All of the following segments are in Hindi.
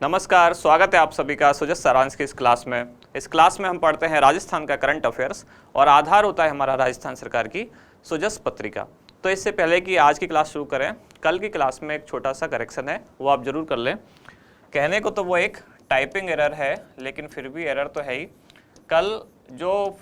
नमस्कार, स्वागत है आप सभी का सुजस सारांश की इस क्लास में। इस क्लास में हम पढ़ते हैं राजस्थान का करंट अफेयर्स और आधार होता है हमारा राजस्थान सरकार की सुजस पत्रिका। तो इससे पहले कि आज की क्लास शुरू करें, कल की क्लास में एक छोटा सा करेक्शन है, वो आप जरूर कर लें। कहने को तो वो एक टाइपिंग एरर है, लेकिन फिर भी एरर तो है ही। कल जो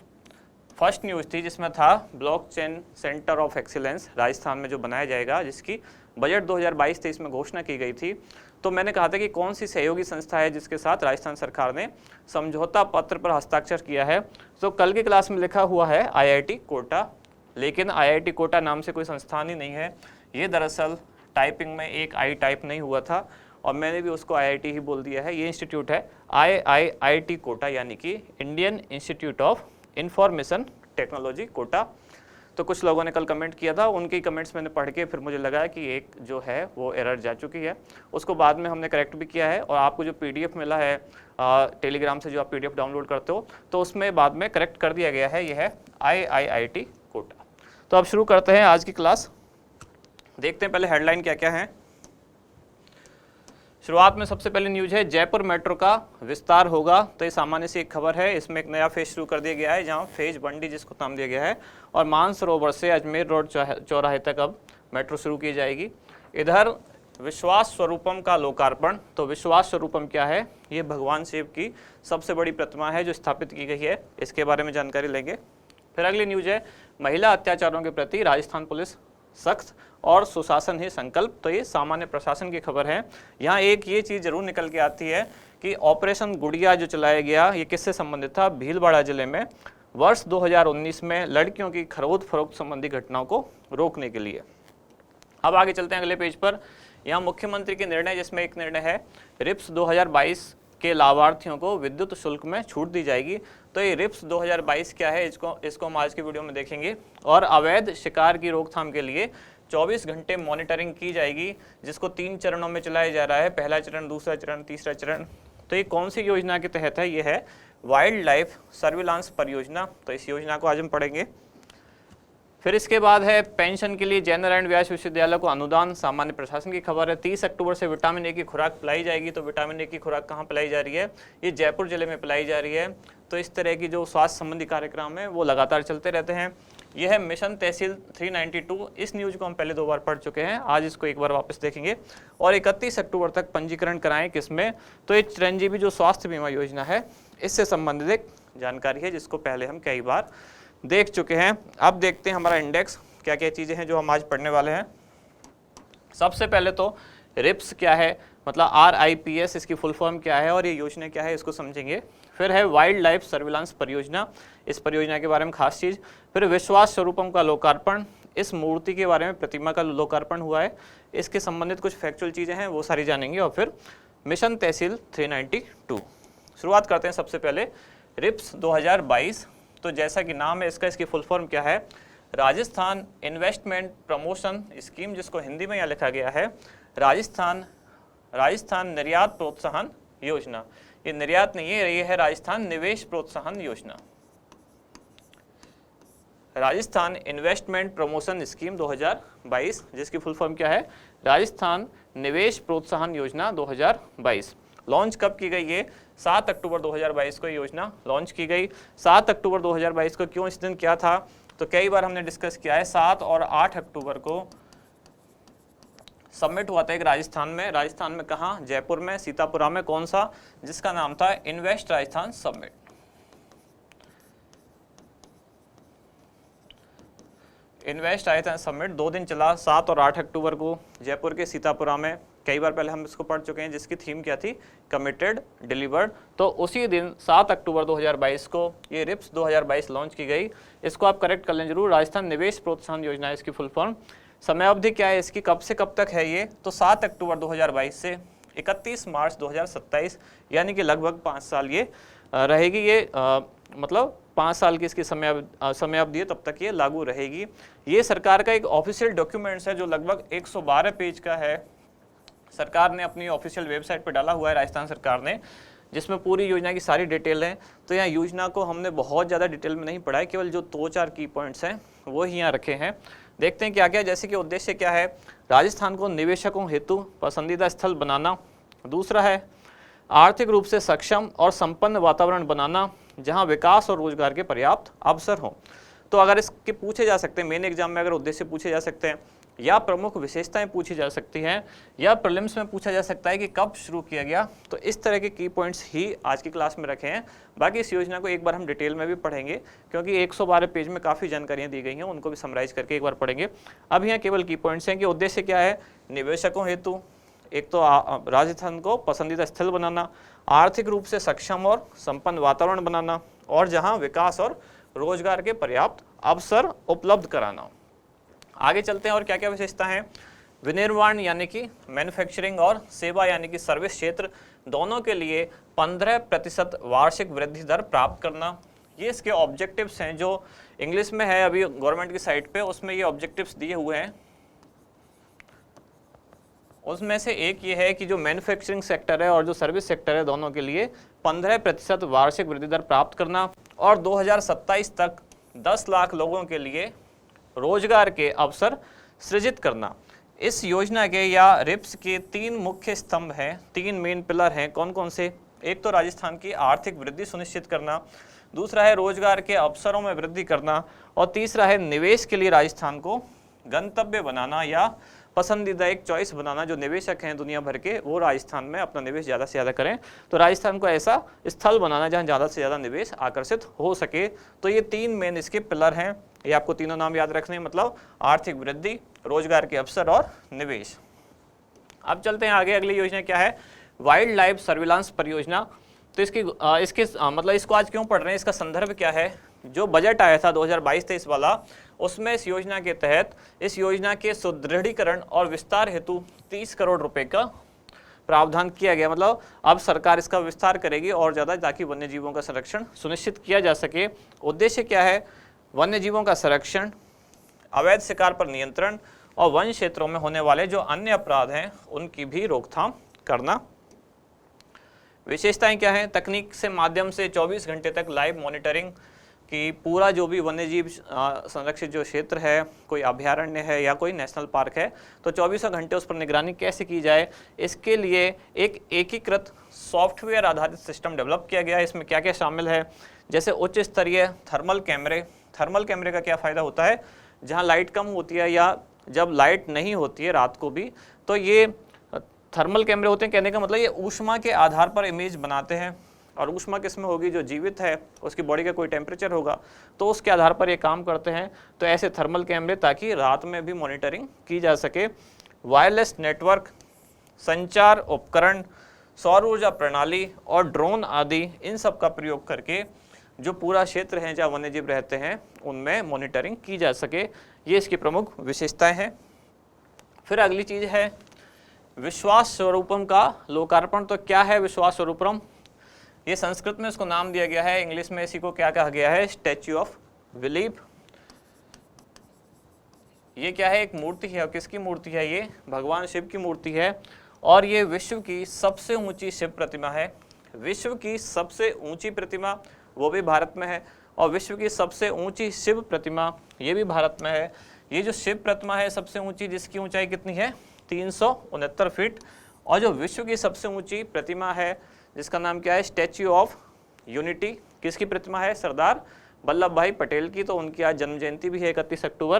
फर्स्ट न्यूज़ थी जिसमें था blockchain centre of excellence Rajasthan में जो बनाया जाएगा, जिसकी बजट 2022-23 में घोषणा की गई थी, तो मैंने कहा था कि कौन सी सहयोगी संस्था है जिसके साथ राजस्थान सरकार ने समझौता पत्र पर हस्ताक्षर किया है। तो कल की क्लास में लिखा हुआ है आईआईटी कोटा, लेकिन आईआईटी कोटा नाम से कोई संस्थान ही नहीं है। ये दरअसल टाइपिंग में एक आई टाइप नहीं हुआ था और मैंने भी उसको आईआईटी ही बोल दिया है। ये इंस्टीट्यूट है आईआईटी कोटा, यानी कि Indian institute of information technology Kota. तो कुछ लोगों ने कल कमेंट किया था, उनके कमेंट्स मैंने पढ़ के फिर मुझे लगा कि एक जो है वो एरर जा चुकी है, उसको बाद में हमने करेक्ट भी किया है। और आपको जो पीडीएफ मिला है टेलीग्राम से, जो आप पीडीएफ डाउनलोड करते हो, तो उसमें बाद में करेक्ट कर दिया गया है। यह है आईआईटी कोटा। तो अब शुरू करते हैं आज की क्लास। देखते हैं पहले हेडलाइन क्या क्या है। शुरुआत में सबसे पहले न्यूज है जयपुर मेट्रो का विस्तार होगा। तो ये सामान्य सी एक खबर है। इसमें एक नया फेज शुरू कर दिया गया है, जहां फेज बंडी जिसको नाम दिया गया है, और मानसरोवर से अजमेर रोड चौराहे तक अब मेट्रो शुरू की जाएगी। इधर विश्वास स्वरूपम का लोकार्पण। तो विश्वास स्वरूपम क्या है? ये भगवान शिव की सबसे बड़ी प्रतिमा है जो स्थापित की गई है, इसके बारे में जानकारी लेंगे। फिर अगली न्यूज है महिला अत्याचारों के प्रति राजस्थान पुलिस सख्त और सुशासन ही संकल्प। तो ये सामान्य प्रशासन की खबर है। यहाँ एक ये चीज़ जरूर निकल के आती है कि ऑपरेशन गुड़िया जो चलाया गया, ये किससे संबंधित था? भीलवाड़ा जिले में वर्ष 2019 में लड़कियों की खरीद फरोख्त संबंधी घटनाओं को रोकने के लिए। अब आगे चलते हैं अगले पेज पर। यहाँ मुख्यमंत्री के निर्णय, जिसमें एक निर्णय है रिप्स 2022 के लाभार्थियों को विद्युत शुल्क में छूट दी जाएगी। तो ये रिप्स 2022 क्या है, इसको हम आज की वीडियो में देखेंगे। और अवैध शिकार की रोकथाम के लिए 24 घंटे मॉनिटरिंग की जाएगी, जिसको 3 चरणों में चलाया जा रहा है। पहला चरण, दूसरा चरण, तीसरा चरण। तो ये कौन सी योजना के तहत है? ये है वाइल्ड लाइफ सर्विलांस परियोजना। तो इस योजना को आज हम पढ़ेंगे। फिर इसके बाद है पेंशन के लिए जयनारायण व्यास विश्वविद्यालय को अनुदान। सामान्य प्रशासन की खबर है। 30 अक्टूबर से विटामिन ए की खुराक पिलाई जाएगी। तो विटामिन ए की खुराक कहाँ पिलाई जा रही है? ये जयपुर जिले में पिलाई जा रही है। तो इस तरह की जो स्वास्थ्य संबंधी कार्यक्रम है वो लगातार चलते रहते हैं। यह है मिशन तहसील 392। इस न्यूज को हम पहले 2 बार पढ़ चुके हैं, आज इसको एक बार वापस देखेंगे। और 31 अक्टूबर तक पंजीकरण कराएं। किसमें? तो ये चिरंजीवी जो स्वास्थ्य बीमा योजना है, इससे संबंधित एक जानकारी है, जिसको पहले हम कई बार देख चुके हैं। अब देखते हैं हमारा इंडेक्स, क्या क्या चीज़ें हैं जो हम आज पढ़ने वाले हैं। सबसे पहले तो रिप्स क्या है, मतलब RIPS, इसकी फुल फॉर्म क्या है और ये योजना क्या है, इसको समझेंगे। फिर है वाइल्ड लाइफ सर्विलांस परियोजना, इस परियोजना के बारे में खास चीज़। फिर विश्वास स्वरूपम का लोकार्पण, इस मूर्ति के बारे में, प्रतिमा का लोकार्पण हुआ है, इसके संबंधित कुछ फैक्चुअल चीज़ें हैं वो सारी जानेंगे। और फिर मिशन तहसील 392। शुरुआत करते हैं सबसे पहले रिप्स 2022। तो जैसा कि नाम है इसका, इसकी फुल फॉर्म क्या है? राजस्थान इन्वेस्टमेंट प्रमोशन स्कीम, जिसको हिंदी में यहाँ लिखा गया है राजस्थान निर्यात प्रोत्साहन योजना। ये निर्यात नहीं है, ये है राजस्थान निवेश प्रोत्साहन योजना। राजस्थान इन्वेस्टमेंट प्रमोशन स्कीम 2022, जिसकी फुल फॉर्म क्या है? राजस्थान निवेश प्रोत्साहन योजना 2022। लॉन्च कब की गई? ये 7 अक्टूबर 2022 को योजना लॉन्च की गई। 7 अक्टूबर 2022 को क्यों, इस दिन क्या था? तो कई बार हमने डिस्कस किया है। 7 और 8 अक्टूबर को समिट हुआ था एक राजस्थान में कहाँ? जयपुर में, सीतापुरा में। कौन सा? जिसका नाम था invest Rajasthan summit. Invest Rajasthan summit 2 दिन चला, 7 और 8 अक्टूबर को जयपुर के सीतापुरा में। कई बार पहले हम इसको पढ़ चुके हैं, जिसकी थीम क्या थी? Committed delivered. तो उसी दिन 7 अक्टूबर 2022 को ये रिप्स 2022 लॉन्च की गई। इसको आप करेक्ट कर लें जरूर। राजस्थान निवेश प्रोत्साहन योजना है इसकी फुल फॉर्म। समय अवधि क्या है इसकी, कब से कब तक है ये? तो 7 अक्टूबर 2022 से 31 मार्च 2027, यानी कि लगभग 5 साल ये रहेगी। ये मतलब 5 साल की इसकी समय अवधि है, तब तक ये लागू रहेगी। ये सरकार का एक ऑफिशियल डॉक्यूमेंट्स है जो लगभग 112 पेज का है। सरकार ने अपनी ऑफिशियल वेबसाइट पर डाला हुआ है, राजस्थान सरकार ने, जिसमें पूरी योजना की सारी डिटेल है। तो यहाँ योजना को हमने बहुत ज़्यादा डिटेल में नहीं पढ़ा है, केवल जो 2-4 की पॉइंट्स हैं वो ही यहाँ रखे हैं। देखते हैं क्या क्या, जैसे कि उद्देश्य क्या है? राजस्थान को निवेशकों हेतु पसंदीदा स्थल बनाना। दूसरा है आर्थिक रूप से सक्षम और संपन्न वातावरण बनाना जहां विकास और रोजगार के पर्याप्त अवसर हों। तो अगर इसके पूछे जा सकते हैं, मेन एग्जाम में अगर उद्देश्य पूछे जा सकते हैं या प्रमुख विशेषताएं पूछी जा सकती हैं या प्रीलिम्स में पूछा जा सकता है कि कब शुरू किया गया, तो इस तरह के की पॉइंट्स ही आज की क्लास में रखे हैं। बाकी इस योजना को एक बार हम डिटेल में भी पढ़ेंगे क्योंकि 112 पेज में काफ़ी जानकारियां दी गई हैं, उनको भी समराइज करके एक बार पढ़ेंगे। अब यहाँ केवल की पॉइंट्स हैं कि उद्देश्य क्या है। निवेशकों हेतु एक तो राजस्थान को पसंदीदा स्थल बनाना, आर्थिक रूप से सक्षम और संपन्न वातावरण बनाना और जहाँ विकास और रोजगार के पर्याप्त अवसर उपलब्ध कराना। आगे चलते हैं और क्या क्या विशेषता है। विनिर्माण यानी कि मैन्युफैक्चरिंग और सेवा यानी कि सर्विस क्षेत्र दोनों के लिए 15% वार्षिक वृद्धि दर प्राप्त करना, ये इसके ऑब्जेक्टिव्स हैं। जो इंग्लिश में है अभी गवर्नमेंट की साइट पे, उसमें ये ऑब्जेक्टिव्स दिए हुए हैं। उसमें से एक ये है कि जो मैन्युफैक्चरिंग सेक्टर है और जो सर्विस सेक्टर है दोनों के लिए 15% वार्षिक वृद्धि दर प्राप्त करना और 2027 तक 10 लाख लोगों के लिए रोजगार के अवसर सृजित करना। इस योजना के या रिप्स के 3 मुख्य स्तंभ हैं, 3 मेन पिलर हैं। कौन कौन से? एक तो राजस्थान की आर्थिक वृद्धि सुनिश्चित करना, दूसरा है रोजगार के अवसरों में वृद्धि करना और तीसरा है निवेश के लिए राजस्थान को गंतव्य बनाना या पसंदीदा एक चॉइस बनाना। जो निवेशक हैं दुनिया भर के वो राजस्थान में अपना निवेश ज़्यादा से ज़्यादा करें, तो राजस्थान को ऐसा स्थल बनाना जहां ज़्यादा से ज़्यादा निवेश आकर्षित हो सके। तो ये 3 मेन इसके पिलर हैं, ये आपको तीनों नाम याद रखने हैं, मतलब आर्थिक वृद्धि, रोजगार के अवसर और निवेश। अब चलते हैं आगे। अगली योजना क्या है? वाइल्ड लाइफ सर्विलांस परियोजना। तो इसके मतलब इसको आज क्यों पढ़ रहे हैं, इसका संदर्भ क्या है? जो बजट आया था 2022-23 वाला, उसमें इस योजना के तहत इस योजना के सुदृढ़ीकरण और विस्तार हेतु 30 करोड़ रुपए का प्रावधान किया गया। मतलब अब सरकार इसका विस्तार करेगी और ज़्यादा, ताकि वन्य जीवों का संरक्षण सुनिश्चित किया जा सके। उद्देश्य क्या है? वन्य जीवों का संरक्षण, अवैध शिकार पर नियंत्रण और वन क्षेत्रों में होने वाले जो अन्य अपराध हैं उनकी भी रोकथाम करना। विशेषताएं क्या हैं? तकनीक से माध्यम से 24 घंटे तक लाइव मॉनिटरिंग कि पूरा जो भी वन्यजीव संरक्षित जो क्षेत्र है, कोई अभयारण्य है या कोई नेशनल पार्क है, तो 24 घंटे उस पर निगरानी कैसे की जाए, इसके लिए एक एकीकृत सॉफ्टवेयर आधारित सिस्टम डेवलप किया गया है। इसमें क्या क्या शामिल है? जैसे उच्च स्तरीय थर्मल कैमरे। थर्मल कैमरे का क्या फ़ायदा होता है? जहाँ लाइट कम होती है या जब लाइट नहीं होती है रात को भी, तो ये थर्मल कैमरे होते हैं। कहने का मतलब ये ऊष्मा के आधार पर इमेज बनाते हैं और ऊष्मा किसमें होगी? जो जीवित है उसकी बॉडी का कोई टेम्परेचर होगा तो उसके आधार पर ये काम करते हैं। तो ऐसे थर्मल कैमरे, ताकि रात में भी मॉनिटरिंग की जा सके। वायरलेस नेटवर्क, संचार उपकरण, सौर ऊर्जा प्रणाली और ड्रोन आदि, इन सब का प्रयोग करके जो पूरा क्षेत्र है जहाँ वन्यजीव रहते हैं उनमें मॉनिटरिंग की जा सके। ये इसकी प्रमुख विशेषताएं हैं। फिर अगली चीज़ है विश्वास स्वरूपम का लोकार्पण। तो क्या है विश्वास स्वरूपम? ये संस्कृत में इसको नाम दिया गया है, इंग्लिश में इसी को क्या कहा गया है? Statue of belief. ये क्या है? एक मूर्ति है। और किसकी मूर्ति है? ये भगवान शिव की मूर्ति है और ये विश्व की सबसे ऊंची शिव प्रतिमा है। विश्व की सबसे ऊंची प्रतिमा वो भी भारत में है और विश्व की सबसे ऊंची शिव प्रतिमा ये भी भारत में है। ये जो शिव प्रतिमा है सबसे ऊंची, जिसकी ऊंचाई कितनी है? 369 फीट। और जो विश्व की सबसे ऊंची प्रतिमा है जिसका नाम क्या है? Statue of unity. किसकी प्रतिमा है? सरदार वल्लभ भाई पटेल की। तो उनकी आज जन्म जयंती भी है 31 अक्टूबर।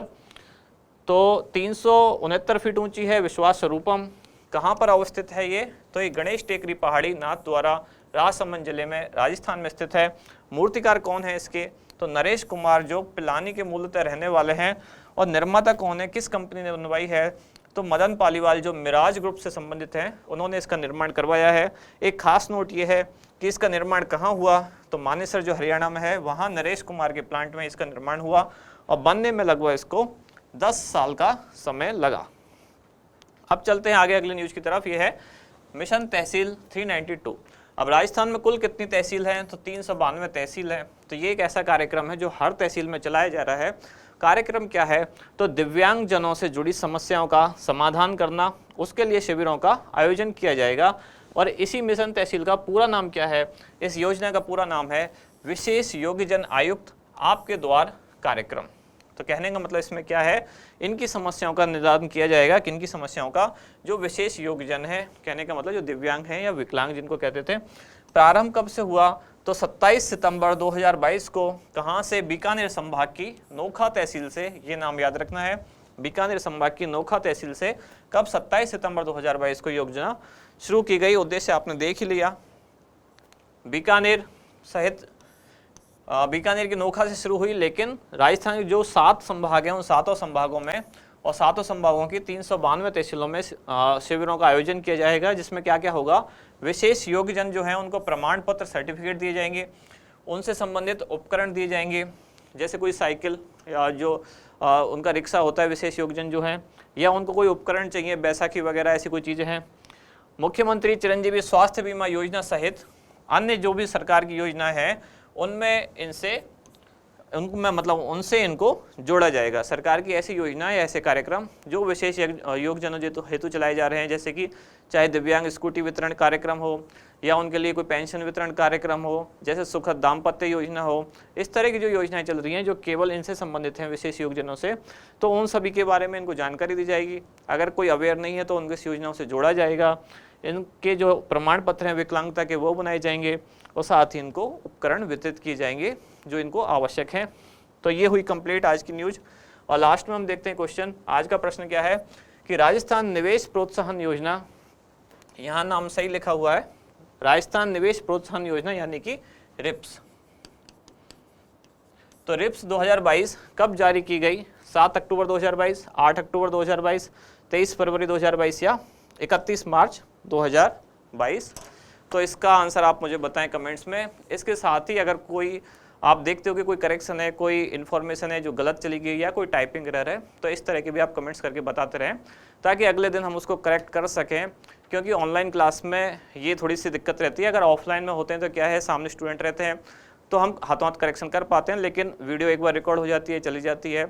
तो 369 फीट ऊंची है विश्वास स्वरूपम। कहाँ पर अवस्थित है ये? तो ये गणेश टेकरी पहाड़ी, नाथद्वारा, राजसमंद जिले में, राजस्थान में स्थित है। मूर्तिकार कौन है इसके? तो नरेश कुमार, जो पिलानी के मूलतः रहने वाले हैं। और निर्माता कौन है? किस कंपनी ने बनवाई है? तो मदन पालीवाल, जो मिराज ग्रुप से संबंधित हैं, उन्होंने इसका निर्माण करवाया है। एक खास नोट ये है कि इसका निर्माण कहाँ हुआ? तो मानेसर जो हरियाणा में है, वहाँ नरेश कुमार के प्लांट में इसका निर्माण हुआ और बनने में लगभग इसको 10 साल का समय लगा। अब चलते हैं आगे अगले न्यूज़ की तरफ। ये है मिशन तहसील 392। अब राजस्थान में कुल कितनी तहसील हैं? तो 392 तहसील हैं। तो ये एक ऐसा कार्यक्रम है जो हर तहसील में चलाया जा रहा है। कार्यक्रम क्या है? तो दिव्यांग जनों से जुड़ी समस्याओं का समाधान करना, उसके लिए शिविरों का आयोजन किया जाएगा। और इसी मिशन तहसील का पूरा नाम क्या है? इस योजना का पूरा नाम है विशेष योग्यजन आयुक्त आपके द्वार कार्यक्रम। तो कहने का मतलब इसमें क्या है, इनकी समस्याओं का निदान किया जाएगा, किनकी समस्याओं का, जो विशेष योग्यजन है, कहने का मतलब जो दिव्यांग हैं या विकलांग जिनको कहते थे। प्रारंभ कब से हुआ, तो 27 सितंबर 2022 को, कहाँ से, बीकानेर संभाग की नोखा तहसील से, ये नाम याद रखना है, बीकानेर संभाग की नोखा तहसील से कब 27 सितंबर 2022 को योजना शुरू की गई। उद्देश्य आपने देख ही लिया, बीकानेर सहित बीकानेर की नोखा से शुरू हुई, लेकिन राजस्थान के जो 7 संभाग हैं उन 7 संभागों में और 7 संभागों की 392 तहसीलों में शिविरों का आयोजन किया जाएगा, जिसमें क्या क्या होगा, विशेष योग्यजन जो हैं उनको प्रमाण पत्र सर्टिफिकेट दिए जाएंगे, उनसे संबंधित उपकरण दिए जाएंगे, जैसे कोई साइकिल या जो उनका रिक्शा होता है विशेष योग्यजन जो हैं, या उनको कोई उपकरण चाहिए, बैसाखी वगैरह ऐसी कोई चीज़ें हैं। मुख्यमंत्री चिरंजीवी स्वास्थ्य बीमा योजना सहित अन्य जो भी सरकार की योजना है उनमें उनसे इनको जोड़ा जाएगा। सरकार की ऐसी योजना या ऐसे कार्यक्रम जो विशेष योग्यजनों हेतु चलाए जा रहे हैं, जैसे कि चाहे दिव्यांग स्कूटी वितरण कार्यक्रम हो या उनके लिए कोई पेंशन वितरण कार्यक्रम हो, जैसे सुखद दाम्पत्य योजना हो, इस तरह की जो योजनाएं चल रही हैं जो केवल इनसे संबंधित हैं विशेष योग्यजनों से, तो उन सभी के बारे में इनको जानकारी दी जाएगी। अगर कोई अवेयर नहीं है तो उनको इस योजनाओं से जोड़ा जाएगा, इनके जो प्रमाण पत्र हैं विकलांगता के वो बनाए जाएंगे और साथ ही इनको उपकरण वितरित किए जाएंगे जो इनको आवश्यक हैं। तो ये हुई कंप्लीट आज की न्यूज। और लास्ट में हम देखते हैं क्वेश्चन। आज का प्रश्न क्या है कि राजस्थान निवेश प्रोत्साहन योजना, यहाँ नाम सही लिखा हुआ है, राजस्थान निवेश प्रोत्साहन योजना यानी कि रिप्स। तो रिप्स 2022 कब जारी की गई, 7 अक्टूबर 2022, 8 अक्टूबर 2022, 23 फरवरी 2022 या 31 मार्च 2022। तो इसका आंसर आप मुझे बताएं कमेंट्स में। इसके साथ ही अगर कोई आप देखते हो कि कोई करेक्शन है, कोई इन्फॉर्मेशन है जो गलत चली गई या कोई टाइपिंग एरर है, तो इस तरह के भी आप कमेंट्स करके बताते रहें ताकि अगले दिन हम उसको करेक्ट कर सकें, क्योंकि ऑनलाइन क्लास में ये थोड़ी सी दिक्कत रहती है। अगर ऑफलाइन में होते हैं तो क्या है, सामने स्टूडेंट रहते हैं तो हम हाथों हाथ करेक्शन कर पाते हैं, लेकिन वीडियो एक बार रिकॉर्ड हो जाती है, चली जाती है,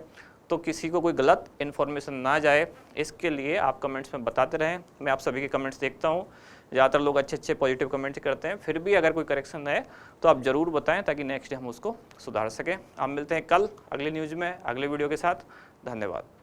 तो किसी को कोई गलत इन्फॉर्मेशन ना जाए, इसके लिए आप कमेंट्स में बताते रहें। मैं आप सभी के कमेंट्स देखता हूँ, ज़्यादातर लोग अच्छे पॉजिटिव कमेंट्स करते हैं। फिर भी अगर कोई करेक्शन है तो आप ज़रूर बताएं ताकि नेक्स्ट डे हम उसको सुधार सकें। आप मिलते हैं कल अगली न्यूज़ में अगले वीडियो के साथ। धन्यवाद।